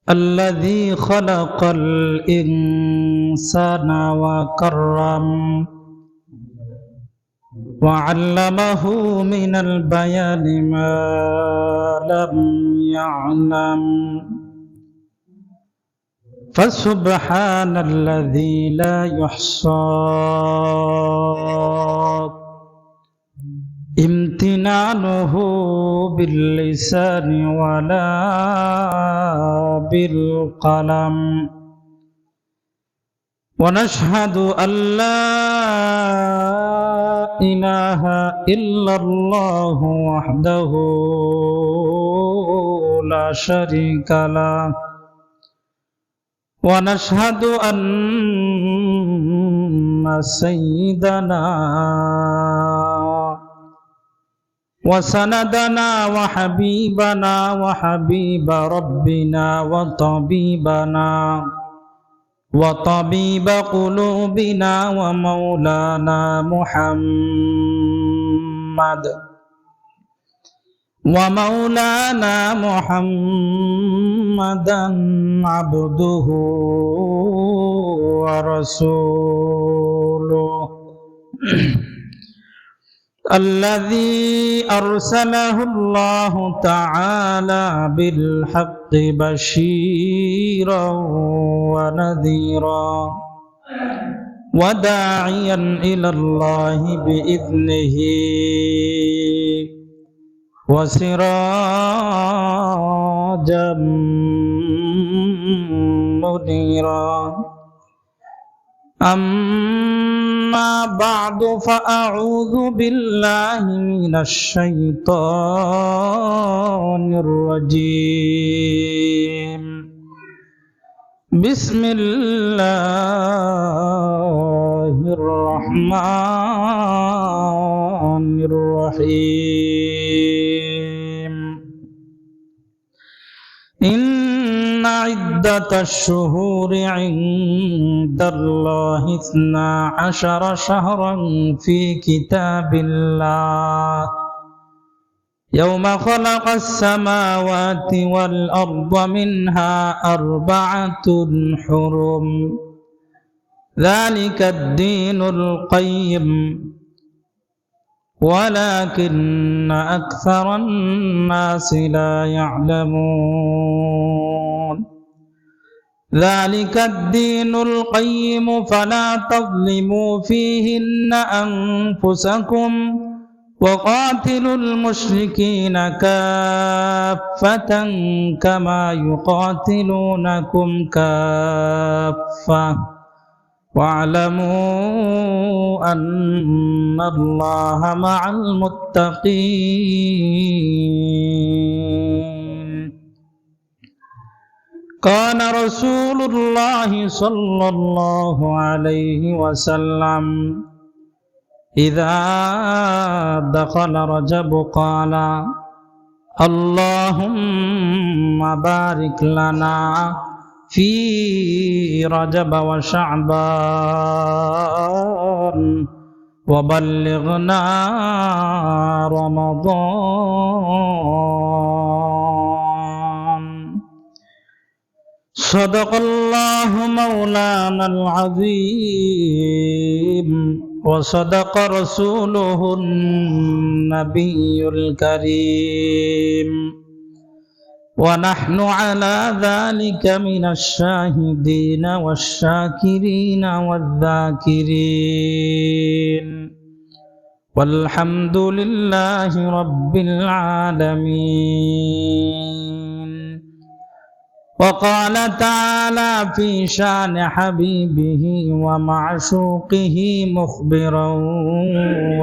الذي خلق الإنسان وكرم وعلمه من البيان ما لم يعلم فسبحان الذي لا يحصى امتنانه باللسان ولا بالقلم ونشهد أن لا إله إلا الله وحده لا شريك له ونشهد أن سيدنا وسندنا وحبيبنا وحبيب ربنا وطبيب قلوبنا ومولانا محمدا عبده ورسوله الذي أرسله الله تعالى بالحق بشيرا ونذيرا وداعيا إلى الله بإذنه وسراجا منيرا أما بعد فأعوذ بالله من الشيطان الرجيم بسم الله الرحمن الرحيم إن عدة الشهور عند الله 12 شهرا في كتاب الله يوم خلق السماوات والأرض منها 4 حرم ذلك الدين القيم ولكن أكثر الناس لا يعلمون ذلك الدين القيم فلا تظلموا فيهن أنفسكم وقاتلوا المشركين كافة كما يقاتلونكم كافة واعلموا أن الله مع المتقين كان رسول الله صلى الله عليه وسلم إذا دخل رجب قال اللهم بارك لنا في رجب وشعبان وبلغنا رمضان صدق الله مولانا العظيم وصدق رسوله النبي الكريم ونحن على ذلك من الشاهدين والشاكرين والذاكرين والحمد لله رب العالمين وقال تعالى في شان حبيبه ومعشوقه مخبرا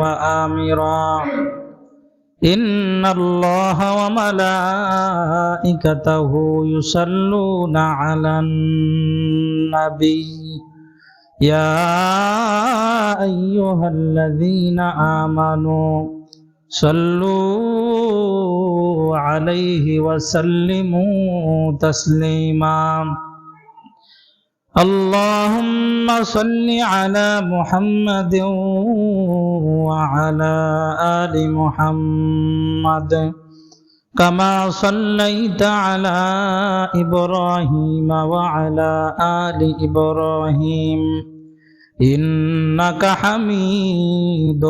وآمرا إن الله وملائكته يصلون على النبي يا أيها الذين آمنوا صلوا عليه وسلموا تسليما اللهم صل على محمد وعلى آل محمد كما صليت على إبراهيم وعلى آل إبراهيم إنك حميد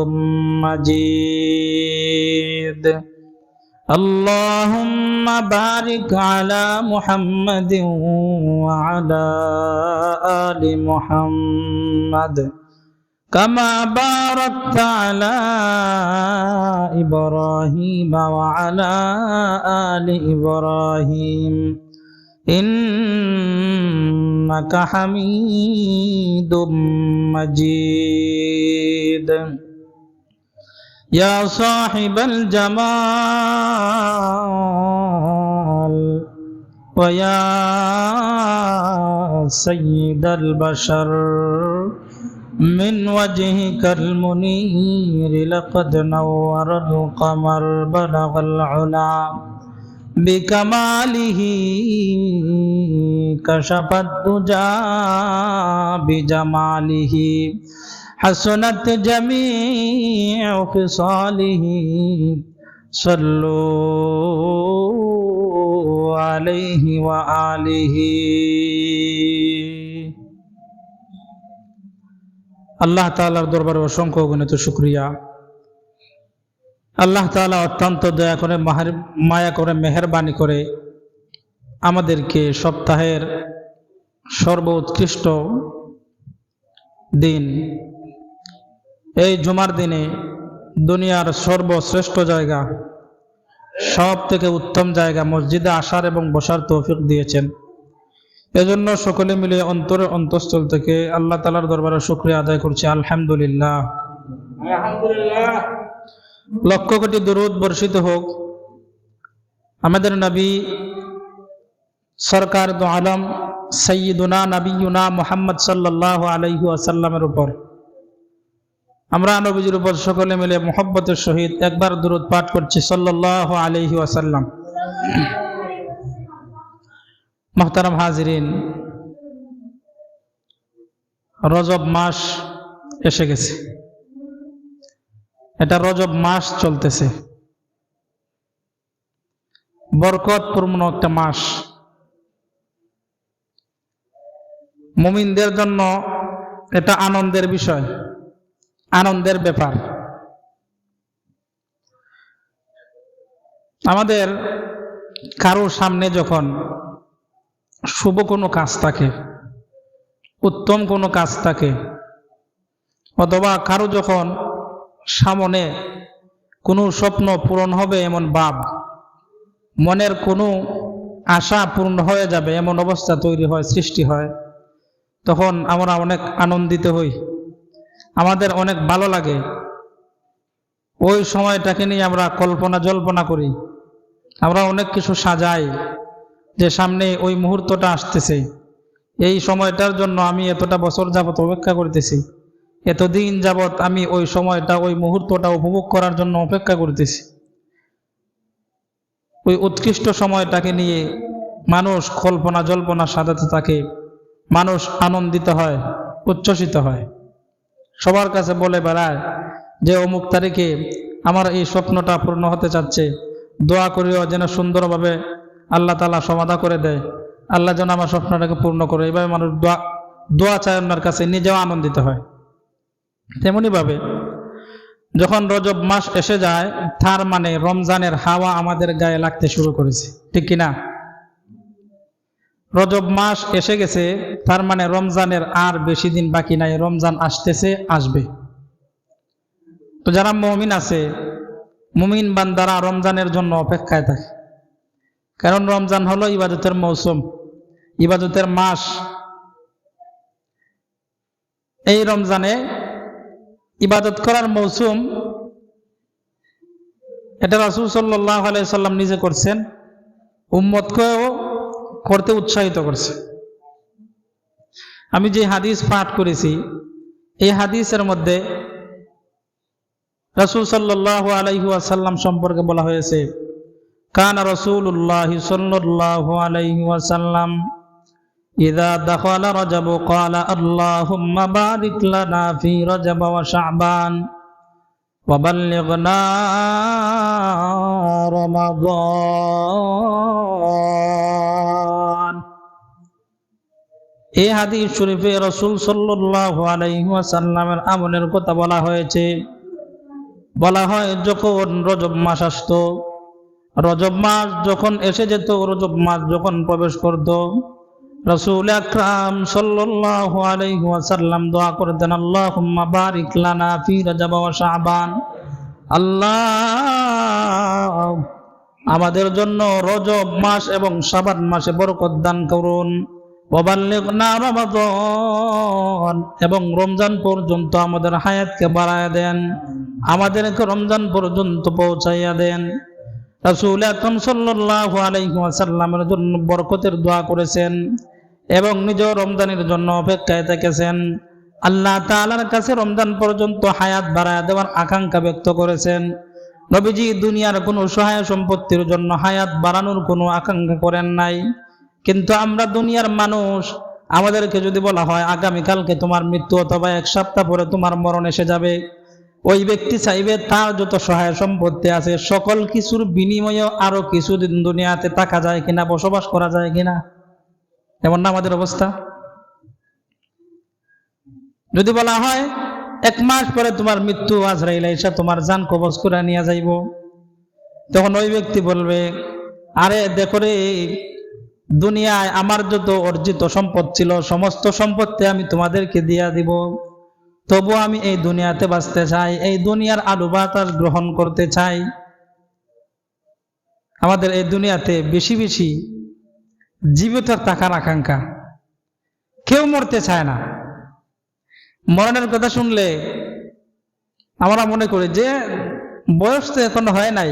مجيد اللهم بارك على محمد وعلى آل محمد كما باركت على إبراهيم وعلى آل إبراهيم إنك حميد مجيد يا صاحب الجمال ويا سيد البشر من وجهك المنير لقد نور القمر بلغ العلا بكماله كشف الدجى بجماله حسنت جميع خصاله صلوا عليه وآله আল্লাহ তাআলার দরবারে অসংখ্য অগণিত শুকরিয়া। আল্লাহ তাআলা অত্যন্ত দয়া করে মায়া করে মেহেরবানি করে আমাদেরকে সপ্তাহের সর্বোৎকৃষ্ট দিন এই জুমার দিনে দুনিয়ার সর্বশ্রেষ্ঠ জায়গা, সব থেকে উত্তম জায়গা মসজিদে আসার এবং বসার তৌফিক দিয়েছেন। এজন্য সকলে মিলে অন্তরের অন্তঃস্থল থেকে আল্লাহ তাআলার দরবারে শুকরিয়া আদায় করছি। আলহামদুলিল্লাহ, আলহামদুলিল্লাহ। লক্ষ কোটি দরুদ বর্ষিত হোক আমাদের নবী সরকার দু আলম সাইয়্যিদুনা নবিয়ুনা মুহাম্মদ সাল্লাল্লাহু আলাইহি ওয়াসাল্লামের উপর। আমরা নবীজির উপর সকলে মিলে মুহাব্বতের সহিত একবার দরুদ পাঠ করছি সাল্লাল্লাহু আলাইহি ওয়াসাল্লাম। মুহতারাম হাজিরিন, রজব মাস এসে গেছে। এটা রজব মাস চলতেছে, বরকতপূর্ণ একটা মাস। মুমিনদের জন্য এটা আনন্দের বিষয়, আনন্দের ব্যাপার। আমাদের কারোর সামনে যখন শুভ কোনো কাজ থাকে, উত্তম কোনো কাজ থাকে, অথবা কারো যখন সামনে কোনো স্বপ্ন পূরণ হবে এমন ভাব, মনের কোনো আশা পূর্ণ হয়ে যাবে এমন অবস্থা তৈরি হয়, সৃষ্টি হয়, তখন আমরা অনেক আনন্দিত হই, আমাদের অনেক ভালো লাগে। ওই সময়টাকে নিয়ে আমরা কল্পনা জল্পনা করি, আমরা অনেক কিছু সাজাই যে সামনে ওই মুহূর্তটা আসতেছে, এই সময়টার জন্য আমি এতটা বছর যাবত অপেক্ষা করতেছি, এতদিন যাবত আমি ওই সময়টা ওই মুহূর্তটা উপভোগ করার জন্য অপেক্ষা করতেছি। ওই উৎকৃষ্ট সময়টাকে নিয়ে মানুষ কল্পনা জল্পনা সাজাতে থাকে, মানুষ আনন্দিত হয়, উচ্ছ্বসিত হয়, সবার কাছে বলে বেড়ায় যে অমুক তারিখে আমার এই স্বপ্নটা পূর্ণ হতে চাচ্ছে, দোয়া করিও যেন সুন্দরভাবে আল্লাহ তাআলা সমাধা করে দেয়, আল্লাহ যেন আমার স্বপ্নটাকে পূর্ণ করে। এইভাবে মানুষ দোয়া চায় ওনার কাছে, নিজেও আনন্দিত হয়। তেমনিভাবে যখন রজব মাস এসে যায়, তার মানে রমজানের হাওয়া আমাদের গায়ে লাগতে শুরু করেছে, ঠিক কিনা? রজব মাস এসে গেছে, তার মানে রমজানের আর বেশি দিন বাকি নাই, রমজান আসতেছে, আসবে। তো যারা মুমিন আছে, মুমিন বান্দারা রমজানের জন্য অপেক্ষায় থাকে, কারণ রমজান হলো ইবাদতের মৌসুম, ইবাদতের মাস। এই রমজানে ইবাদত করার মৌসুম, এটা রাসূল সাল্লাল্লাহু আলাইহি সাল্লাম নিজে করছেন, উম্মতকেও করতে উৎসাহিত করছে। আমি যে হাদিস পাঠ করেছি, এই হাদিসের মধ্যে রাসূল সাল্লাল্লাহু আলাইহি ওয়াসাল্লাম সম্পর্কে বলা হয়েছে, কানা রাসূলুল্লাহ সাল্লাল্লাহু আলাইহি ওয়াসাল্লাম ইযা দাখালা রজব ক্বালা আল্লাহুম্মা বারিক লানা ফি রজব ওয়া শাবান وبلغنا رمضان এই হাদিস শরীফে রাসূল সাল্লাল্লাহু আলাইহি ওয়াসাল্লামের আমলের কথা বলা হয়েছে। বলা হয় যখন রজব মাস আসতো, রজব মাস যখন এসে যেত, রজব মাস যখন প্রবেশ করত, রাসূল আকরাম সাল্লাল্লাহু আলাইহি ওয়াসাল্লাম দোয়া করতেন, আল্লাহুম্মা বারিক লানা ফি রজব ওয়া শাবান। আল্লাহ আমাদের জন্য রজব মাস এবং শাবান মাসে বরকত দান করুন। ওয়াবাল্লিগনা রমাদান, এবং রমজান পর্যন্ত আমাদের হায়াতকে বাড়ায় দেন, আমাদেরকে রমজান পর্যন্ত পৌঁছাইয়া দেন। রাসূল আকরাম সাল্লাল্লাহু আলাইহি ওয়াসাল্লামের জন্য বরকতের দোয়া করেছেন এবং নিজেও রমজানের জন্য অপেক্ষায় থেকেছেন। আল্লাহ তাআলার কাছে রমজান পর্যন্ত হায়াত বাড়ায় দেওয়ার আকাঙ্ক্ষা ব্যক্ত করেছেন। নবীজি দুনিয়ার কোনো সহায় সম্পত্তির জন্য হায়াত বাড়ানোর কোনো আকাঙ্ক্ষা করেন নাই। কিন্তু আমরা দুনিয়ার মানুষ, আমাদেরকে যদি বলা হয় আগামীকালকে তোমার মৃত্যু অথবা এক সপ্তাহ পরে তোমার মরণ এসে যাবে, ওই ব্যক্তি চাইবে তার যত সহায় সম্পত্তি আছে সকল কিছুর বিনিময়ে আরো কিছুদিন দুনিয়াতে থাকা যায় কিনা, বসবাস করা যায় কিনা। এমন না আমাদের অবস্থা? যদি বলা হয় 1 মাস পরে তোমার মৃত্যু, আজরাইল আইসা তোমার জান কবজ করে নিয়ে যাইব, তখন ওই ব্যক্তি বলবে, আরে দেখো রে, দুনিয়ায় আমার যত অর্জিত সম্পদ ছিল সমস্ত সম্পত্তি আমি তোমাদেরকে দিয়া দিব, তবু আমি এই দুনিয়াতে বাঁচতে চাই, এই দুনিয়ার আলো বাতাস গ্রহণ করতে চাই। আমাদের এই দুনিয়াতে বেশি বেশি জীবিত থাকার আকাঙ্ক্ষা, কেউ মরতে চায় না। মরণের কথা শুনলে আমরা মনে করি যে বয়স তো এখনো হয় নাই,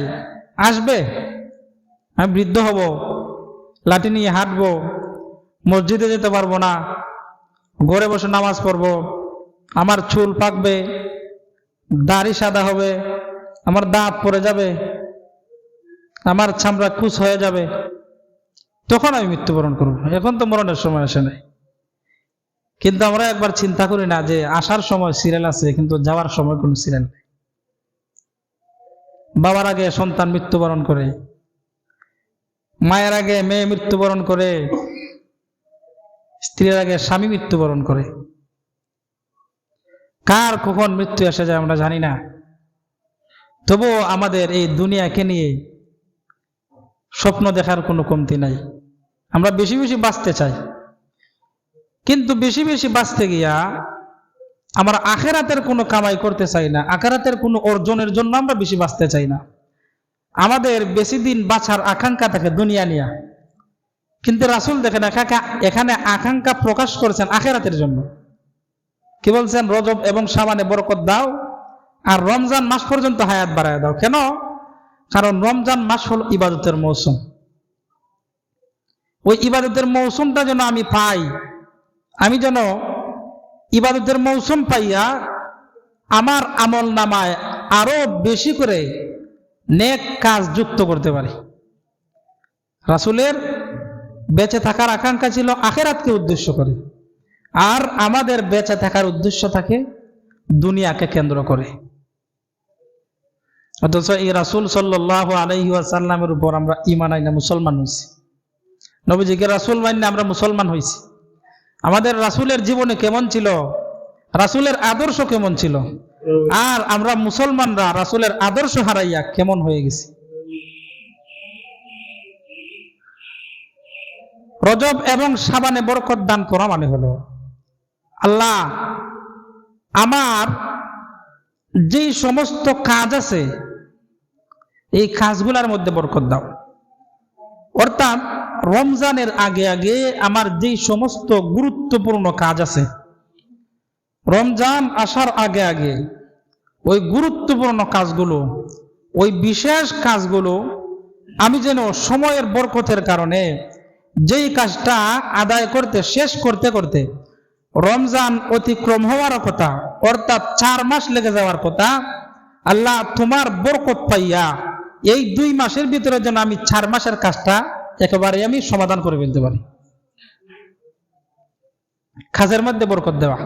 আসবে, আমি বৃদ্ধ হব, লাঠি নিয়ে হাঁটবো, মসজিদে যেতে পারবো না, ঘরে বসে নামাজ পড়বো, আমার চুল পাকবে, দাড়ি সাদা হবে, আমার দাঁত পড়ে যাবে, আমার চামড়া কুচ হয়ে যাবে, তখন আমি মৃত্যুবরণ করবো। এখন তো মরণের সময় আসে নাই। কিন্তু আমরা একবার চিন্তা করি না যে আসার সময় সিরিয়াল আছে কিন্তু যাওয়ার সময় কোনো সিরিয়াল নেই। বাবার আগে সন্তান মৃত্যুবরণ করে, মায়ের আগে মেয়ে মৃত্যুবরণ করে, স্ত্রীর আগে স্বামী মৃত্যুবরণ করে। কার কখন মৃত্যু এসে যায় আমরা জানি না। তবুও আমাদের এই দুনিয়াকে নিয়ে স্বপ্ন দেখার কোনো কমতি নাই। আমরা বেশি বেশি বাঁচতে চাই, কিন্তু বেশি বেশি বাঁচতে গিয়া আমরা আখেরাতের কোনো কামাই করতে চাই না, আখেরাতের কোনো অর্জনের জন্য আমরা বেশি বাঁচতে চাই না। আমাদের বেশি দিন বাঁচার আকাঙ্ক্ষা থাকে দুনিয়া নিয়ে, কিন্তু রাসূল দেখেন এখানে আকাঙ্ক্ষা প্রকাশ করেছেন আখেরাতের জন্য। কি বলছেন? রজব এবং শাবানে বরকত দাও আর রমজান মাস পর্যন্ত হায়াত বাড়ায় দাও। কেন? কারণ রমজান মাস হল ইবাদতের মৌসুম। ওই ইবাদতের মৌসুমটা যেন আমি পাই, আমি যেন ইবাদতের মৌসুম পাইয়া আমার আমল নামায় আরো বেশি করে নেক কাজ যুক্ত করতে পারি। রাসূলের বেঁচে থাকার আকাঙ্ক্ষা ছিল আখিরাতকে উদ্দেশ্য করে, আর আমাদের বেঁচে থাকার উদ্দেশ্য থাকে দুনিয়াকে কেন্দ্র করে। অথচ এই রাসূল সাল্লাল্লাহু আলাইহি ওয়াসাল্লামের উপর আমরা ঈমান আইনা মুসলমান হইছি, নবীজিকে রাসূল মাইনা আমরা মুসলমান হইছি। আমাদের রাসূলের জীবনে কেমন ছিল, রাসূলের আদর্শ কেমন ছিল, আর আমরা মুসলমানরা রাসূলের আদর্শ হারাইয়া কেমন হয়ে গেছি। রজব এবং শাবানে বরকত দান করা মানে হলো, আল্লাহ আমার যে সমস্ত কাজ আছে এই কাজগুলোর মধ্যে বরকত দাও। অর্থাৎ রমজানের আগে আগে আমার যে সমস্ত গুরুত্বপূর্ণ কাজ আছে, রমজান আসার আগে আগে ওই গুরুত্বপূর্ণ কাজগুলো, ওই বিশেষ কাজগুলো আমি যেন সময়ের বরকতের কারণে যেই কাজটা আদায় করতে শেষ করতে করতে রমজান অতিক্রম হওয়ার কথা, অর্থাৎ 4 মাস লেগে যাওয়ার কথা, আল্লাহ তোমার বরকত পাইয়া এই 2 মাসের ভিতরে যেন আমি 4 মাসের কাজটা একেবারে আমি সমাধান করে ফেলতে পারি। কাজের মধ্যে বরকত দেওয়া।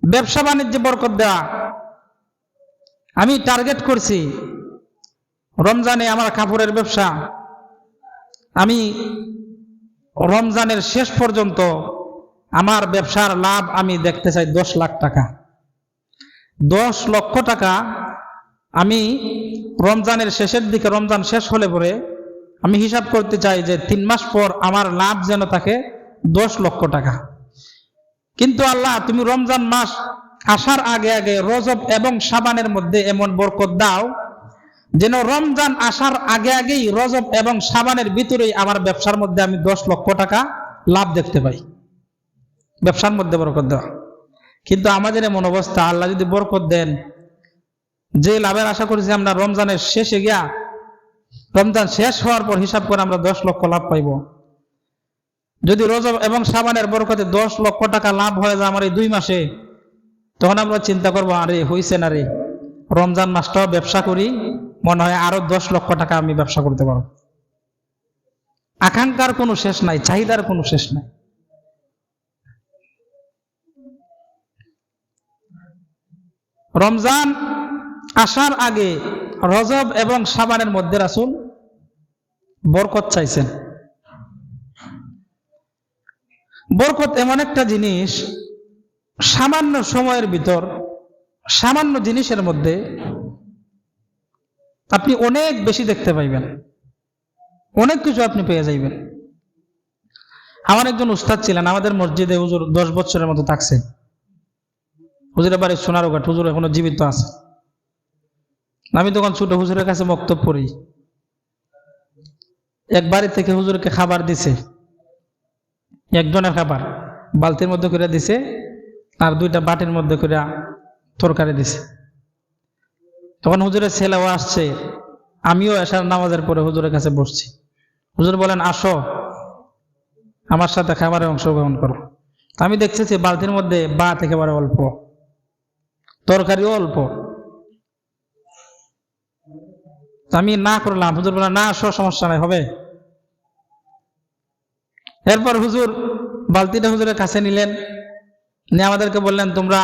ব্যবসা বাণিজ্যে বরকত দেওয়া। আমি টার্গেট করছি রমজানে আমার কাপড়ের ব্যবসা, আমি রমজানের শেষ পর্যন্ত আমার ব্যবসার লাভ আমি দেখতে চাই 10 লাখ টাকা। 10 লক্ষ টাকা আমি রমজানের শেষের দিকে, রমজান শেষ হলে পরে আমি হিসাব করতে চাই যে 3 মাস পর আমার লাভ যেন থাকে 10 লক্ষ টাকা। কিন্তু আল্লাহ, তুমি রমজান মাস আসার আগে আগে রজব এবং শাবানের মধ্যে এমন বরকত দাও যেন রমজান আসার আগে আগেই রজব এবং শাবানের ভিতরেই আমার ব্যবসার মধ্যে আমি 10 লক্ষ টাকা লাভ দেখতে পাই। ব্যবসার মধ্যে বরকত দেওয়া। কিন্তু আমাদের এমন অবস্থা, আল্লাহ যদি বরকত দেন, যে লাভের আশা করেছি আমরা রমজানের শেষে গিয়া, রমজান শেষ হওয়ার পর হিসাব করে আমরা 10 লক্ষ লাভ পাইব। যদি রজব এবং শাবানের বরকতে 10 লক্ষ টাকা লাভ হয়ে যায় আমার এই 2 মাসে, তখন আমরা চিন্তা করবো, আরে হইছে না রে, রমজান মাসটাও ব্যবসা করি, মনে হয় আরো 10 লক্ষ টাকা আমি ব্যবসা করতে পারবো। আকাঙ্ক্ষার কোনো শেষ নাই, চাহিদার কোনো শেষ নাই। রমজান আসার আগে রজব এবং শাবানের মধ্যে রাসূল বরকত চাইছেন। বরকত এমন একটা জিনিস, সামান্য সময়ের ভিতর, সামান্য জিনিসের মধ্যে আপনি অনেক বেশি দেখতে পাইবেন, অনেক কিছু আপনি পেয়ে যাইবেন। আমার একজন উস্তাদ ছিলেন আমাদের মসজিদে, হুজুর 10 বছরের মতো থাকছেন। হুজুরের বাড়ি সোনারঘাট, হুজুর এখনো জীবিত আছে। আমি তখন ছোট হুজুরের কাছে বক্তব্য পড়ি। এক বাড়ি থেকে হুজুরকে খাবার দিছে, একজনের খাবার বালতির মধ্যে করে দিছে, আর 2টা বাটির মধ্যে করে তরকারি দিছে। তখন হুজুরের ছেলেও আসছে, আমিও এশার নামাজের পরে হুজুরের কাছে বসছি। হুজুর বলেন, আসো আমার সাথে খাবারে অংশগ্রহণ করো। আমি দেখতেছি বালতির মধ্যে ভাত একেবারে অল্প, তরকারিও অল্প। আমি না করলাম। হুজুর বলেন, না আসো, সমস্যা নাই, হবে। এরপর হুজুর বালতিটা হুজুরের কাছে নিলেন, নিয়ে আমাদেরকে বললেন, তোমরা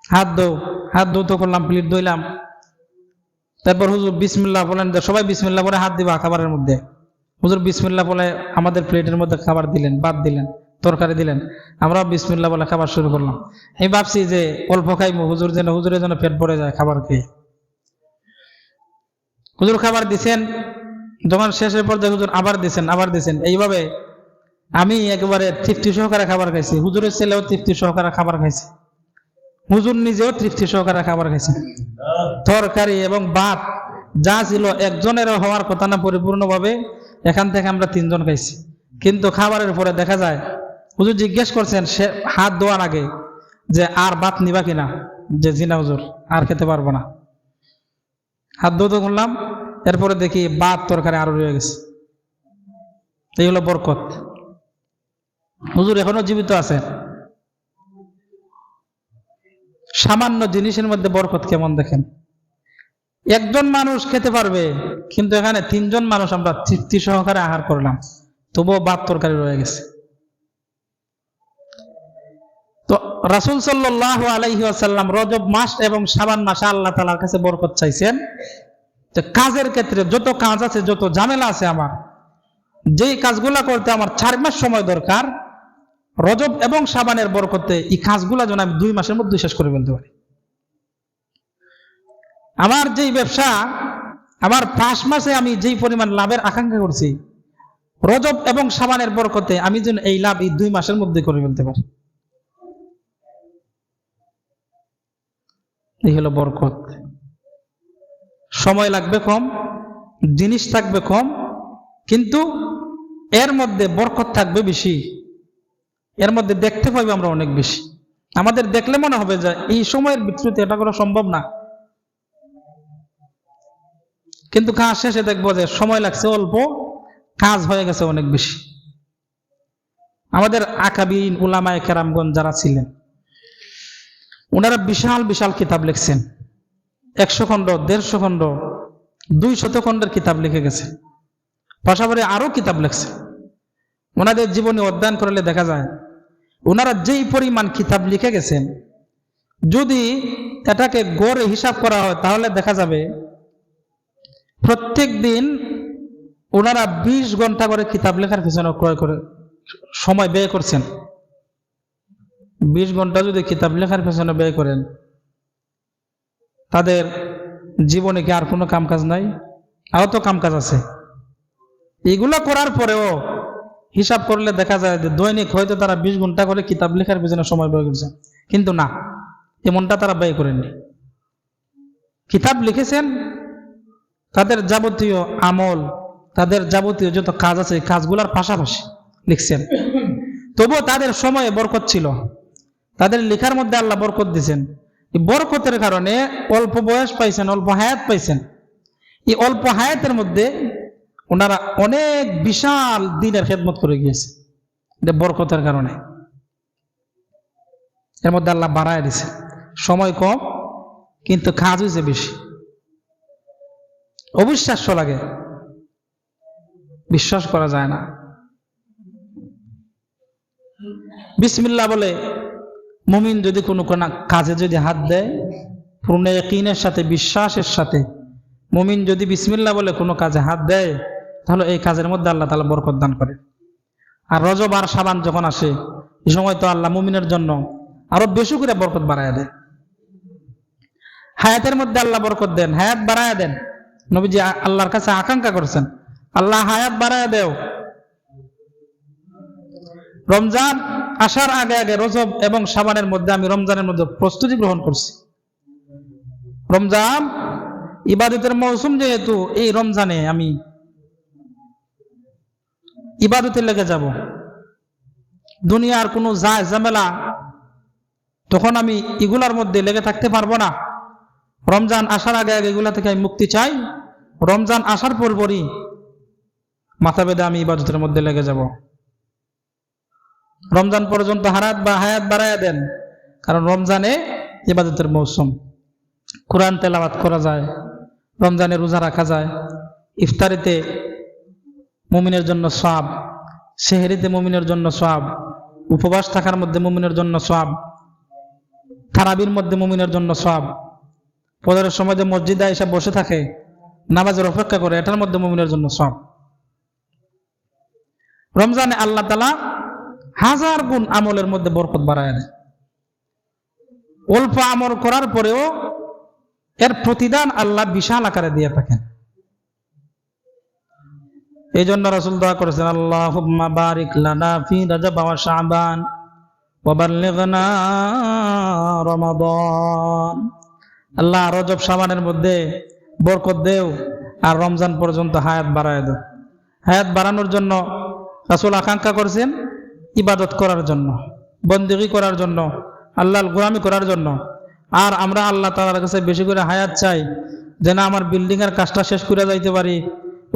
হাত ধো। হাত ধৌত করলাম, প্লেট ধুইলাম। তারপর হুজুর বিসমিল্লাহ বলেন, সবাই বিসমিল্লাহ বলে হাত দিবা খাবারের মধ্যে। হুজুর বিসমিল্লাহ বলে আমাদের প্লেটের মধ্যে খাবার দিলেন, ভাত দিলেন, তরকারি দিলেন। আমরাও বিসমিল্লাহ বলে খাবার শুরু করলাম। আমি ভাবছি যে অল্প খাইবো, হুজুরের জন্য পেট ভরে যায় খাবার খেয়ে। হুজুর খাবার দিছেন, যখন শেষের পর্যায়ে হুজুর আবার দিছেন। এইভাবে আমি একেবারে তৃপ্তি সহকারে খাবার খাইছি, হুজুরের ছেলেও তৃপ্তি সহকারে খাবার খাইছে, হুজুর নিজেও তৃপ্তি সহকারে খাবার খাইছে। তরকারি এবং ভাত যা ছিল একজনেরও হওয়ার কথা না পরিপূর্ণভাবে, এখান থেকে আমরা 3 জন খাইছি। কিন্তু খাবারের পরে দেখা যায় হুজুর জিজ্ঞেস করছেন সে হাত ধোয়ার আগে যে আর ভাত নিবা কিনা, যে জি না হুজুর, আর খেতে পারবো না। হাত ধুতে করলাম, এরপরে দেখি ভাত তরকারি আরো রয়ে গেছে। এই হলো বরকত। হুজুর এখনো জীবিত আছে। সামান্য জিনিসের মধ্যে বরকত কেমন দেখেন। একজন মানুষ খেতে পারবে, কিন্তু এখানে 3 জন মানুষ আমরা তৃপ্তি সহকারে আহার করলাম, তবুও ভাত তরকারি রয়ে গেছে। তো রাসূল সাল্লাল্লাহু আলাইহি ওয়াসাল্লাম রজব মাস এবং শাবান মাসে আল্লাহ তাআলার কাছে বরকত চাইছেন যে কাজের ক্ষেত্রে যত কাজ আছে, যত ঝামেলা আছে, আমার যেই কাজগুলা করতে আমার 4 মাস সময় দরকার, রজব এবং শাবানের বরকতে এই কাজগুলা যেন আমি 2 মাসের মধ্যে শেষ করে ফেলতে পারি। আমার যেই ব্যবসা, আমার 5 মাসে আমি যেই পরিমাণ লাভের আকাঙ্ক্ষা করছি, রজব এবং শাবানের বরকতে আমি যেন এই লাভ এই 2 মাসের মধ্যে করে ফেলতে পারি। এই হলো বরকত। সময় লাগবে কম, জিনিস থাকবে কম, কিন্তু এর মধ্যে বরকত থাকবে বেশি। এর মধ্যে দেখতে পাইবে আমরা অনেক বেশি। আমাদের দেখলে মনে হবে যে এই সময়ের ভিতরে এটা করা সম্ভব না, কিন্তু কাজ শেষে দেখবো যে সময় লাগছে অল্প, কাজ হয়ে গেছে অনেক বেশি। আমাদের আকাবিন উলামায়ে কেরামগণ যারা ছিলেন, ওনারা বিশাল বিশাল কিতাব লিখছেন। 100 খণ্ড, 150 খণ্ড, 200 খণ্ডের কিতাব লিখে গেছে। পাশাপাশি আরো কিতাব লিখছে। ওনাদের জীবনী অধ্যয়ন করলে দেখা যায় ওনারা যেই পরিমাণ কিতাব লিখে গেছেন, যদি এটাকে গড়ে হিসাব করা হয় তাহলে দেখা যাবে প্রত্যেক দিন ওনারা 20 ঘন্টা করে কিতাব লেখার পিছনে ক্রয় করে সময় ব্যয় করছেন। 20 ঘন্টা যদি কিতাব লেখার পিছনে ব্যয় করেন, তাদের জীবনে কি আর কোনো কামকাজ নাই? আরো তো কামকাজ আছে। এগুলো করার পরেও হিসাব করলে দেখা যায় যে দৈনিক হয়তো তারা 20 ঘন্টা করে কিতাব লেখার পিছনে সময় ব্যয় করছেন, কিন্তু না, এমনটা তারা ব্যয় করেননি। কিতাব লিখেছেন, তাদের যাবতীয় আমল, তাদের যাবতীয় যত কাজ আছে কাজগুলোর পাশাপাশি লিখছেন। তবুও তাদের সময়ে বরকত ছিল, তাদের লেখার মধ্যে আল্লাহ বরকত দিয়েছেন। এই বরকতের কারণে অল্প বয়স পাইছেন, অল্প হায়াত পাইছেন। এই অল্প হায়াতের মধ্যে ওনারা অনেক বিশাল দিনের খেদমত করে গিয়েছে বরকতের কারণে। এর মধ্যে আল্লাহ বাড়ায় দিছে, সময় কম কিন্তু কাজ হয়েছে বেশি। অবিশ্বাস্য লাগে, বিশ্বাস করা যায় না। বিসমিল্লাহ বলে মুমিন যদি কোনো কাজে যদি হাত দেয়, পূর্ণ ইয়াকিনের সাথে, বিশ্বাসের সাথে মুমিন যদি বিসমিল্লাহ বলে কোনো কাজে হাত দেয়, তাহলে এই কাজের মধ্যে আল্লাহ তাআলা বরকত দান করে। আর রজব আর শাবান যখন আসে, এই সময় তো আল্লাহ মুমিনের জন্য আরো বেশি করে বরকত বাড়ায় দেয়। হায়াতের মধ্যে আল্লাহ বরকত দেন, হায়াত বাড়ায় দেন। নবীজি আল্লাহর কাছে আকাঙ্ক্ষা করছেন, আল্লাহ হায়াত বাড়ায় দেও। রমজান আসার আগে আগে রজব এবং শাবানের মধ্যে আমি রমজানের মধ্যে প্রস্তুতি গ্রহণ করছি। রমজান ইবাদতের মৌসুম, যেহেতু এই রমজানে আমি ইবাদতে লেগে যাব। দুনিয়ার কোনো ঝামেলা তখন আমি এগুলার মধ্যে লেগে থাকতে পারবো না। রমজান আসার আগে আগে এগুলা থেকে আমি মুক্তি চাই। রমজান আসার পরপরই মাথা বেঁধে আমি ইবাদতের মধ্যে লেগে যাব। রমজান পর্যন্ত হায়াত বাড়াইয়া দেন, কারণ রমজানে ইবাদতের মৌসুম। কোরআন তেলাওয়াত করা যায়, রমজানে রোজা রাখা যায়, ইফতারিতে মুমিনের জন্য সওয়াব, সেহরিতে মুমিনের জন্য সওয়াব, উপবাস থাকার মধ্যে মুমিনের জন্য সওয়াব, তারাবির মধ্যে মুমিনের জন্য সওয়াব, ফজরের সময় যে মসজিদে এসে বসে থাকে নামাজের অপেক্ষা করে, এটার মধ্যে মুমিনের জন্য সওয়াব। রমজানে আল্লাহ তাআলা 1000 গুণ আমলের মধ্যে বরকত বাড়ায় দেয়। অল্প আমল করার পরেও এর প্রতিদান আল্লাহ বিশাল আকারে দিয়ে থাকেন। এই জন্য রাসূল দোয়া করেছেন, আল্লাহুম্মা বারিক লানা ফি রাজাব ওয়া শাবান ওয়া বাল্লিগনা রমাদান। আল্লাহ রজব শাবানের মধ্যে বরকত দেও আর রমজান পর্যন্ত হায়াত বাড়ায় দাও। হায়াত বাড়ানোর জন্য রাসূল আকাঙ্ক্ষা করেছেন ইবাদত করার জন্য, বন্দেগী করার জন্য, আল্লাহর গোলামি করার জন্য। আর আমরা আল্লাহ তাআলার কাছে বেশি করে হায়াত চাই, যেন আমার বিল্ডিং এর কাজটা শেষ করে যাইতে পারি।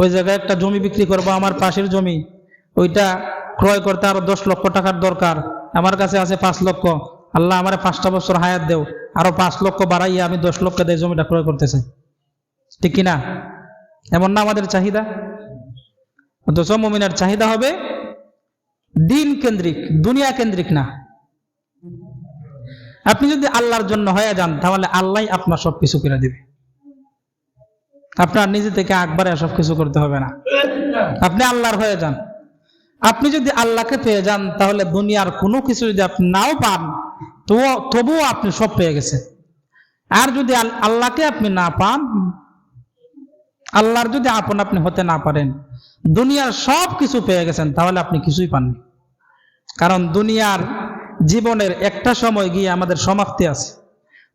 ওই জায়গায় একটা জমি বিক্রি করবো, আমার পাশের জমি, ওইটা ক্রয় করতে আরো 10 লক্ষ টাকার দরকার, আমার কাছে আছে 5 লক্ষ। আল্লাহ আমার 5টা বছর হায়াত দেও, আরো 5 লক্ষ বাড়াইয়া আমি 10 লক্ষ দিয়ে জমিটা ক্রয় করতে চাই। ঠিক কিনা? এমন না আমাদের চাহিদা? অথচ মুমিনের চাহিদা হবে দিন কেন্দ্রিক, দুনিয়া কেন্দ্রিক না। আপনি যদি আল্লাহর জন্য হয়ে যান, তাহলে আল্লাহ আপনার সবকিছু করে দিবে। আপনার নিজে থেকে একবারে সবকিছু করতে হবে না, আপনি আল্লাহর হয়ে যান। আপনি যদি আল্লাহকে পেয়ে যান, তাহলে দুনিয়ার কোনো কিছু যদি আপনি নাও পান, তবুও আপনি সব পেয়ে গেছেন। আর যদি আল্লাহকে আপনি না পান, আল্লাহর যদি আপনি হতে না পারেন, দুনিয়ার সব কিছু পেয়ে গেছেন, তাহলে আপনি কিছুই পাননি। কারণ দুনিয়ার জীবনের একটা সময় গিয়ে আমাদের সমাপ্তি আছে,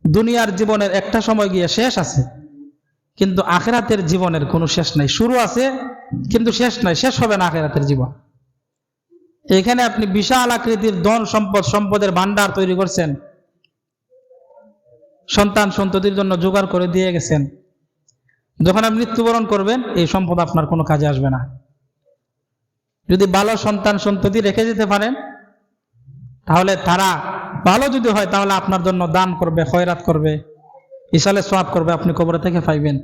দুনিয়ার জীবনের একটা সময় গিয়ে শেষ আছে, কিন্তু আখিরাতের জীবনের কোনো শেষ নাই। শুরু আছে কিন্তু শেষ নাই, শেষ হবে না আখিরাতের জীবন। এখানে আপনি বিশাল আকৃতির ধন সম্পদের ভান্ডার তৈরি করছেন, সন্তান সন্ততির জন্য জোগাড় করে দিয়ে গেছেন। যখন আপনি মৃত্যুবরণ করবেন, এই সম্পদ আপনার কোনো কাজে আসবে না। যদি ভালো সন্তান সন্ততি রেখে যেতে পারেন, তাহলে তারা ভালো যদি হয়, তাহলে আপনার জন্য দান করবে, খয়রাত করবে, ইসালে সওয়াব করবে, আপনি কবরে থেকে পাইবেন।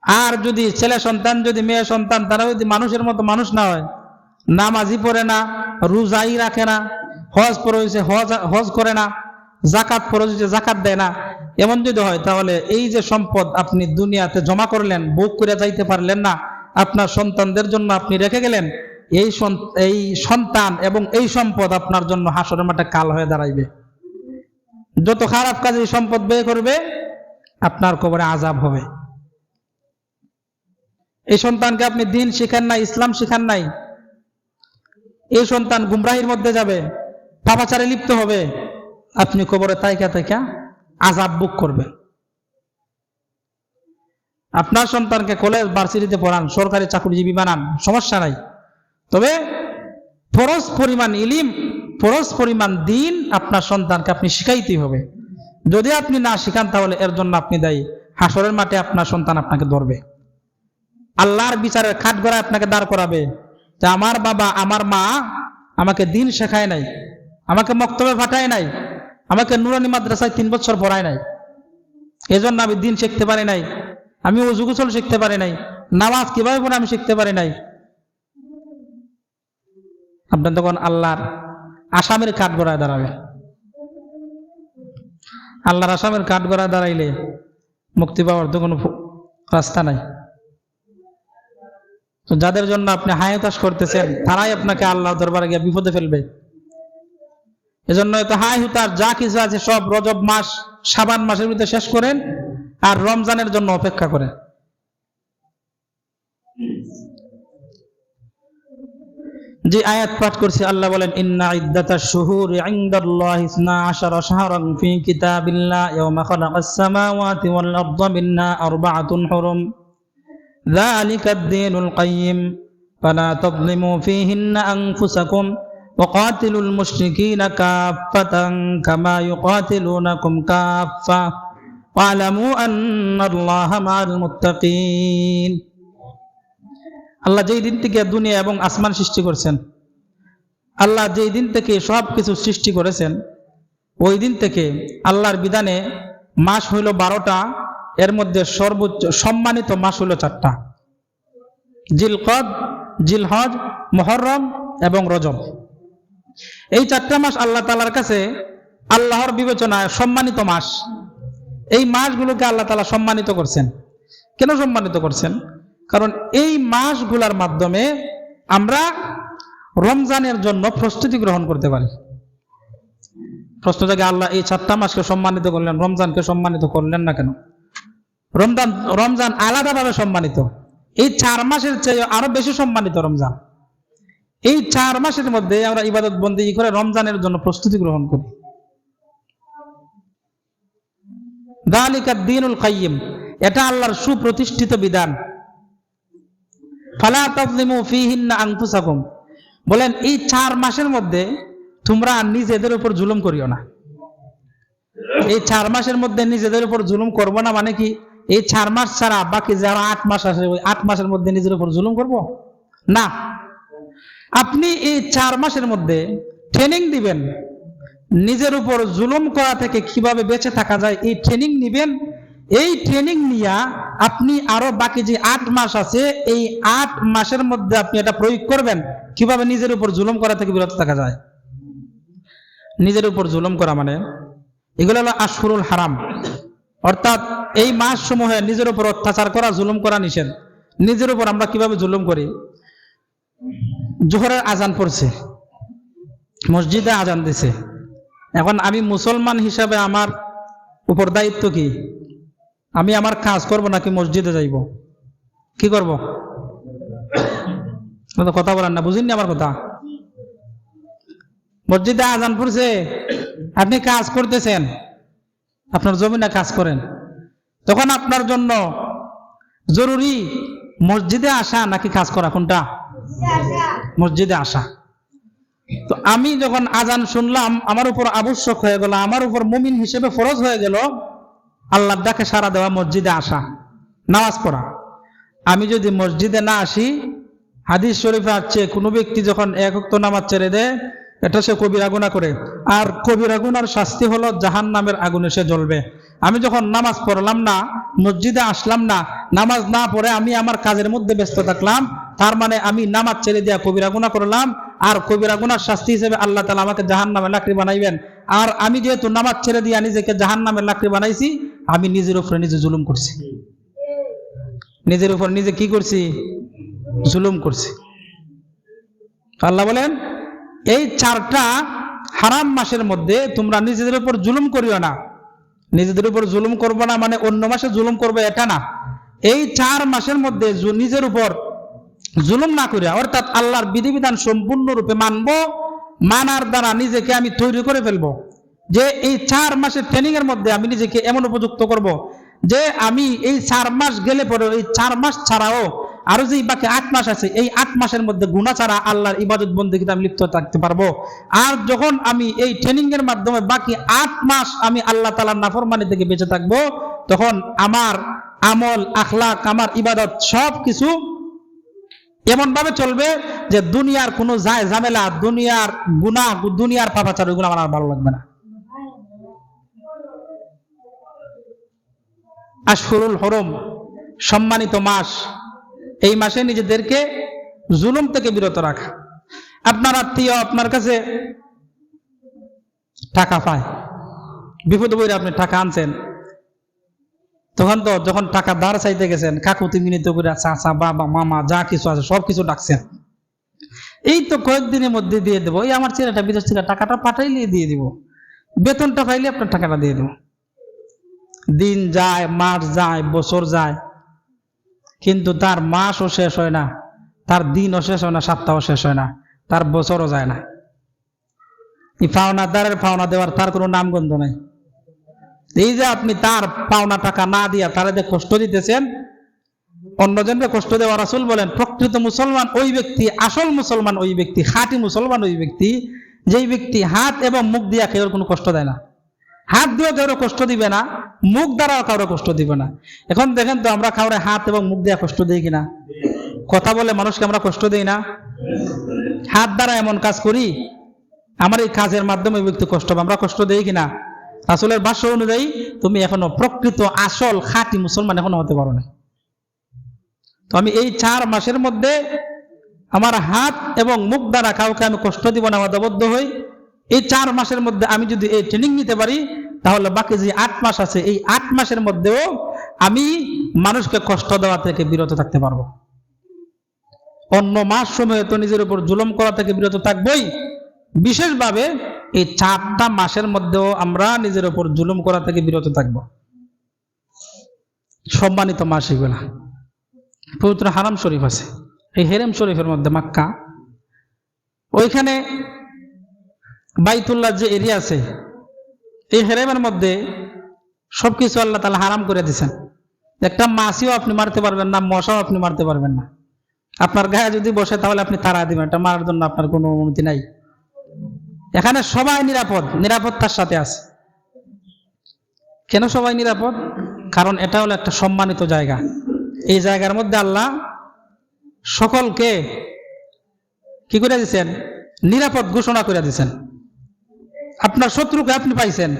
আর যদি ছেলে সন্তান, যদি মেয়ে সন্তান, তারা যদি মানুষের মতো মানুষ না হয়, নামাজি পড়ে না, রোজাই রাখে না, হজ পড়ে হয়েছে হজ করে না, জাকাত পড়ে হয়েছে জাকাত দেয় না, এমন যদি হয় তাহলে এই যে সম্পদ আপনি দুনিয়াতে জমা করলেন, ভোগ করে যাইতে পারলেন না, আপনার সন্তানদের জন্য আপনি রেখে গেলেন, এই সন্তান এবং এই সম্পদ আপনার জন্য হাসরের মাঠে কাল হয়ে দাঁড়াইবে। যত খারাপ কাজে এই সম্পদ ব্যয় করবে, আপনার কবরে আযাব হবে। এই সন্তানকে আপনি দিন শিখান নাই, ইসলাম শিখান নাই, এই সন্তান গুমরাহির মধ্যে যাবে, পাপাচারে লিপ্ত হবে, আপনি কবরে তাইকা তাইকা আযাব ভোগ করবেন। আপনার সন্তানকে কলেজ ভার্সিটিতে পড়ান, সরকারি চাকরিজীবী বানান, সমস্যা নাই, তবে ফরজ পরিমাণ ইলম, ফরজ পরিমাণ দিন আপনার সন্তানকে আপনি শিখাইতেই হবে। যদি আপনি না শিখান তাহলে এর জন্য আপনি দায়ী। হাসরের মাঠে আপনার সন্তান আপনাকে ধরবে, আল্লাহর বিচারের কাঠগড়ায় আপনাকে দাঁড় করাবে যে আমার বাবা আমার মা আমাকে দিন শেখায় নাই, আমাকে মক্তবে পাঠায় নাই, আমাকে নুরানি মাদ্রাসায় 3 বছর পড়ায় নাই, এজন্য আমি দিন শিখতে পারি নাই, আমি ওযু গোসল শিখতে পারি নাই, নামাজ কিভাবে পড়ে আমি শিখতে পারি নাই। আপনার তখন আল্লাহর আসামের কাঠগড়ায় দাঁড়াবে। আল্লাহর আসামের কাঠগড়ায় দাঁড়াইলে মুক্তি পাওয়ার তো কোনো রাস্তা নাই। তো যাদের জন্য আপনি হায়াতাস করতেছেন, তারাই আপনাকে আল্লাহ দরবারে গিয়ে বিপদে ফেলবে। এজন্য এত হাই হুতার যা কিছু আছে সব রজব মাস, শাবান মাসের ভিতরে শেষ করেন, আর রমজানের জন্য অপেক্ষা করেন। যে আয়াত পাঠ করছে, আল্লাহ বলেন ইন্না ইদ্দাতাশ শুহুরি ইনদাল্লাহি 12 শাহরান ফি কিতাবিল্লাহ ইয়াওমা খালাকাস সামাওয়াতি ওয়াল আরদা মিনহা আরবাআতুন হুরুম যালিকাদ দীনুল কাইয়্যিম ফালা তাযলিমু ফীহিন্না আনফুসাকুম ওয়াকাতিলুল মুশরিকিনা কাফফাতান কামা ইউকাতিলুনাকুম কাফফা ওয়া'লামু আন্নাল্লাহা মা'আল মুত্তাকিন। আল্লাহ যেই দিন থেকে দুনিয়া এবং আসমান সৃষ্টি করেছেন, আল্লাহ যেই দিন থেকে সব কিছু সৃষ্টি করেছেন, ওই দিন থেকে আল্লাহর বিধানে মাস হইল 12টা, এর মধ্যে সর্বোচ্চ সম্মানিত মাস হইল 4টা, জিলকদ, জিলহজ, মুহররম এবং রজব। এই 4টা মাস আল্লাহ তাআলার কাছে আল্লাহর বিবেচনায় সম্মানিত মাস। এই মাসগুলোকে আল্লাহ তাআলা সম্মানিত করছেন। কেন সম্মানিত করছেন? কারণ এই মাসগুলোর মাধ্যমে আমরা রমজানের জন্য প্রস্তুতি গ্রহণ করতে পারি। প্রশ্ন জাগে, আল্লাহ এই 4টা মাসকে সম্মানিত করলেন, রমজানকে সম্মানিত করলেন না কেন? রমজান আলাদাভাবে সম্মানিত, এই 4 মাসের চেয়ে আরো বেশি সম্মানিত রমজান। এই 4 মাসের মধ্যে আমরা ইবাদত বন্দেগী করে রমজানের জন্য প্রস্তুতি গ্রহণ করি। যালিকাদ দীনুল কাইয়্যিম, এটা আল্লাহর সুপ্রতিষ্ঠিত বিধান। ফালা তাযলিমু ফীহিন্না আনফুসাকুম, বলেন এই 4 মাসের মধ্যে তোমরা নিজেদের উপর জুলুম করিও না। এই 4 মাসের মধ্যে নিজেদের উপর জুলুম করব না মানে কি, এই 4 মাস ছাড়া বাকি যারা 8 মাস আছে ওই 8 মাসের মধ্যে নিজের উপর জুলুম করব না। আপনি এই 4 মাসের মধ্যে ট্রেনিং দিবেন, নিজের উপর জুলুম করা থেকে কিভাবে বেঁচে থাকা যায় এই ট্রেনিং নিবেন। এই ট্রেনিং নিয়ে আপনি আরো বাকি যে 8 মাস আছে, এই 8 মাসের মধ্যে আপনি এটা প্রয়োগ করবেন কিভাবে নিজের উপর জুলুম করা থেকে বিরত থাকা যায়। নিজের উপর জুলুম করা মানে এগুলো হলো আশহুরুল হারাম, অর্থাৎ এই মাস সমূহে নিজের উপর অত্যাচার করা, জুলুম করা নিষেধ। নিজের উপর আমরা কিভাবে জুলুম করি? জোহরের আজান পড়ছে, মসজিদে আজান দিছে, এখন আমি মুসলমান হিসাবে আমার উপর দায়িত্ব কি? আমি আমার কাজ করব নাকি মসজিদে যাইব? কি করব? কথা বলেন না, বুঝিনি আমার কথা। মসজিদে আজান পড়ছে, আপনি কাজ করতেছেন, আপনার জমিনে কাজ করেন, তখন আপনার জন্য জরুরি মসজিদে আসা নাকি কাজ করা? কোনটা? মসজিদে আসা। তো আমি যখন আজান শুনলাম, আমার উপর আবশ্যক হয়ে গেল, আমার উপর মুমিন হিসেবে ফরজ হয়ে গেল আল্লাহর ডাকে সাড়া দেওয়া, মসজিদে আসা, নামাজ পড়া। আমি যদি মসজিদে না আসি, হাদিস শরীফে আছে কোনো ব্যক্তি যখন 1 ওয়াক্ত নামাজ ছেড়ে দেয় এটা সে কবিরা গুনাহ করে, আর কবিরা গুনার শাস্তি হলো জাহান্নামের আগুনে সে জ্বলবে। আমি যখন নামাজ পড়লাম না, মসজিদে আসলাম না, নামাজ না পড়ে আমি আমার কাজের মধ্যে ব্যস্ত থাকলাম, তার মানে আমি নামাজ ছেড়ে দেওয়া কবিরা গুনাহ করলাম, আর কবিরা গুনার শাস্তি হিসেবে আল্লাহ তাআলা আমাকে জাহান্নামের লাকড়ি বানাইবেন। আর আমি যেহেতু নামাজ ছেড়ে দিয়ে নিজেকে জাহান্নামের লাকড়ি বানাইছি, আমি নিজের উপরে নিজে জুলুম করছি। নিজের উপর নিজে কি করছি? জুলুম করছি। আল্লাহ বলেন এই 4টা হারাম মাসের মধ্যে তোমরা নিজেদের উপর জুলুম করিও না। নিজেদের উপর জুলুম করবো না মানে অন্য মাসে জুলুম করবে এটা না। এই 4 মাসের মধ্যে নিজের উপর জুলুম না করিয়া, অর্থাৎ আল্লাহর বিধিবিধান সম্পূর্ণরূপে মানবো। মানার দ্বারা নিজেকে আমি তৈরি করে ফেলবো যে এই 4 মাসের ট্রেনিং এর মধ্যে আমি নিজেকে এমন উপযুক্ত করব যে আমি এই 4 মাস গেলে পরে এই 4 মাস ছাড়াও আরো যে বাকি 8 মাস আছে, এই 8 মাসের মধ্যে গুনাহ ছাড়া আল্লাহর ইবাদত বন্দেগীতে আমি লিপ্ত থাকতে পারবো। আর যখন আমি এই ট্রেনিং এর মাধ্যমে বাকি 8 মাস আমি আল্লাহ তাআলার নাফরমানি থেকে বেঁচে থাকবো, তখন আমার আমল, আখলাক, আমার ইবাদত সবকিছু এমন ভাবে চলবে যে দুনিয়ার কোনো যায় ঝামেলা, দুনিয়ার গুনাহ, দুনিয়ার পাপাচার, ওইগুলো আমার আর ভালো লাগবে না। আশহুরুল হুরুম, সম্মানিত মাস, এই মাসে নিজেদেরকে জুলুম থেকে বিরত রাখা। আপনার আত্মীয় আপনার কাছে টাকা পায়, বিপদে পড়ে আপনি টাকা আনছেন, তখন তো যখন টাকা ধার চাইতে গেছেন, কাকুতি মিনিত করে চাচা, বাবা, মামা যা কিছু আছে সবকিছু ডাকছেন, এই তো কয়েকদিনের মধ্যে দিয়ে দেবো, এই আমার ছেলেটা বিদেশ থেকে টাকাটা পাঠাইলে দিয়ে দিব, বেতনটা পাইলে আপনার টাকাটা দিয়ে দেবো। দিন যায়, মাস যায়, বছর যায়, কিন্তু তার মাসও শেষ হয় না, তার দিনও শেষ হয় না, সপ্তাহও শেষ হয় না, তার বছরও যায় না। এই পাওনাদারের পাওনা দেওয়ার তার কোনো নামগন্ধ নাই। এই যে আপনি তার পাওনা টাকা না দিয়া তারা যে কষ্ট দিতেছেন, অন্যজনকে কষ্ট দেওয়া, রাসূল বলেন প্রকৃত মুসলমান ওই ব্যক্তি, আসল মুসলমান ওই ব্যক্তি, খাঁটি মুসলমান ওই ব্যক্তি, যেই ব্যক্তি হাত এবং মুখ দিয়া কেউ কোনো কষ্ট দেয় না। হাত দিয়েও কারো কষ্ট দিবে না, মুখ দ্বারাও কারো কষ্ট দিবে না। এখন দেখেন তো আমরা কাউরে হাত এবং মুখ দিয়া কষ্ট দিই কিনা? কথা বলে মানুষকে আমরা কষ্ট দিই না? হাত দ্বারা এমন কাজ করি, আমার এই কাজের মাধ্যমে ওই ব্যক্তি কষ্ট পাবে, আমরা কষ্ট দিই কিনা? রাসূলের ভাষ্য অনুযায়ী তুমি এখনো প্রকৃত আসল খাঁটি মুসলমান এখনো হতে পারো না। তো আমি এই 4 মাসের মধ্যে আমার হাত এবং মুখ দ্বারা কাউকে আমি কষ্ট দিব না, ওয়াদাবদ্ধ হই। এই 4 মাসের মধ্যে আমি যদি এই ট্রেনিং নিতে পারি, তাহলে বাকি যে 8 মাস আছে, এই 8 মাসের মধ্যেও আমি মানুষকে কষ্ট দেওয়া থেকে বিরত থাকতে পারবো। অন্য মাস সময়ে তো নিজের উপর জুলুম করা থেকে বিরত থাকবই, বিশেষভাবে এই 4টা মাসের মধ্যেও আমরা নিজের উপর জুলুম করা থেকে বিরত থাকবো। সম্মানিত মাস এগুলা। পবিত্র হারাম শরীফ আছে, এই হেরেম শরীফের মধ্যে মক্কা, ওইখানে বাইতুল্লাহ যে এরিয়া আছে, এই হেরেমের মধ্যে সবকিছু আল্লাহ তাআলা হারাম করে দিয়েছেন। একটা মাছিও আপনি মারতে পারবেন না, মশাও আপনি মারতে পারবেন না। আপনার গায়ে যদি বসে তাহলে আপনি তাড়া দিবেন, এটা মারার জন্য আপনার কোনো অনুমতি নাই। এখানে সবাই নিরাপদ, নিরাপত্তার সাথে আছে। কেন সবাই নিরাপদ? কারণ এটা হলো একটা সম্মানিত জায়গা। এই জায়গার মধ্যে আল্লাহ সকলকে কি করে দিয়েছেন? নিরাপদ ঘোষণা করে দিয়েছেন। আপনার শত্রুকে আপনি পাইছেন,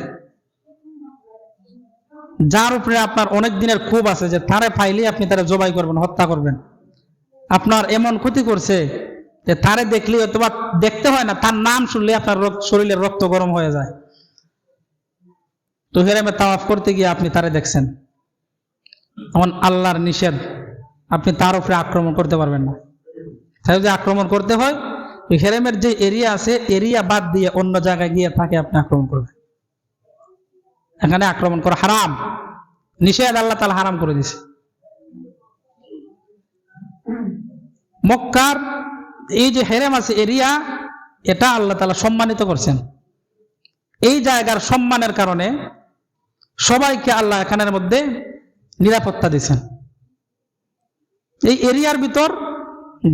যার উপরে আপনার অনেক দিনের ক্ষোভ আছে, যে তারে পাইলে আপনি তারে জবাই করবেন, হত্যা করবেন। আপনার এমন ক্ষতি করছে যে তারে দেখলে অথবা দেখতে হয় না, তার নাম শুনলে আপনার শরীরের রক্ত গরম হয়ে যায়। তো হেরেমে তাওয়াফ করতে গিয়ে আপনি তারে দেখছেন, এমন আল্লাহর নিষেধ, আপনি তার উপরে আক্রমণ করতে পারবেন না। তাই যদি আক্রমণ করতে হয়, হেরেমের যে এরিয়া আছে, এরিয়া বাদ দিয়ে অন্য জায়গায় গিয়ে তাকে আপনি আক্রমণ করবেন। এখানে আক্রমণ করা হারাম, নিষেধ, আল্লাহ তাআলা হারাম করে দিয়েছে। মক্কার এই যে হেরেম আছে এরিয়া, এটা আল্লাহ তাআলা সম্মানিত করছেন। এই জায়গার সম্মানের কারণে সবাইকে আল্লাহ এখানের মধ্যে নিরাপত্তা দিয়েছেন। এই এরিয়ার ভিতর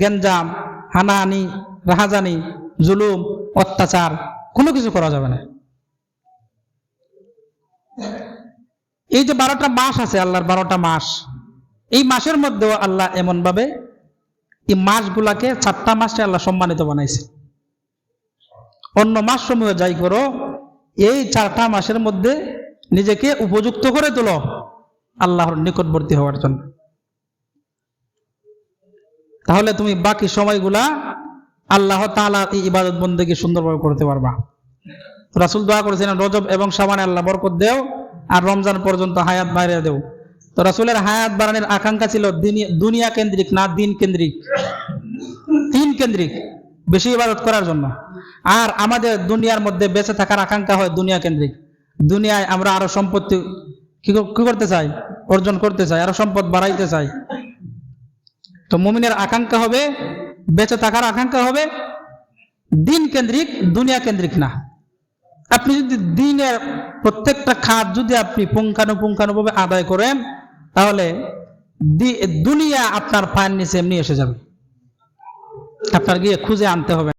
গেঞ্জাম, হানাহানি, রাহাজানি, জুলুম, অত্যাচার কোনো কিছু করা যাবে না। এই যে 12টা মাস আছে, আল্লাহর 12টা মাস, এই মাসের মধ্যেও আল্লাহ এমন ভাবে এই মাসগুলাকে 4টা মাসে আল্লাহ সম্মানিত বানাইছে। অন্য মাস সমূহ যাই করো, এই 4টা মাসের মধ্যে নিজেকে উপযুক্ত করে তোলো আল্লাহর নিকটবর্তী হওয়ার জন্য। তাহলে তুমি বাকি সময়গুলা আল্লাহ তাআলা এই ইবাদত বন্দেগী সুন্দরভাবে করতে পারবা। রাসূল দোয়া করেছিলেন রজব এবং শাবানে আল্লাহ বরকত দেও আর রমজান পর্যন্ত হায়াত বাড়িয়ে দেও। তো রাসূলের হায়াত বাড়ানোর আকাঙ্ক্ষা ছিল দুনিয়া কেন্দ্রিক না, দিন কেন্দ্রিক, দিন কেন্দ্রিক, বেশি ইবাদত করার জন্য। আর আমাদের দুনিয়ার মধ্যে বেঁচে থাকার আকাঙ্ক্ষা হয় দুনিয়া কেন্দ্রিক। দুনিয়ায় আমরা আরো সম্পত্তি কি করতে চাই, অর্জন করতে চাই, আরো সম্পদ বাড়াইতে চাই। তো মুমিনের আকাঙ্ক্ষা হবে, বেঁচে থাকার আকাঙ্ক্ষা হবে দিন কেন্দ্রিক, দুনিয়া কেন্দ্রিক না। আপনি যদি দিনের প্রত্যেকটা খাত যদি আপনি পুঙ্খানুপুঙ্খানুভাবে আদায় করেন, তাহলে দুনিয়া আপনার পায়ের নিচে এমনি এসে যাবে, আপনার গিয়ে খুঁজে আনতে হবে।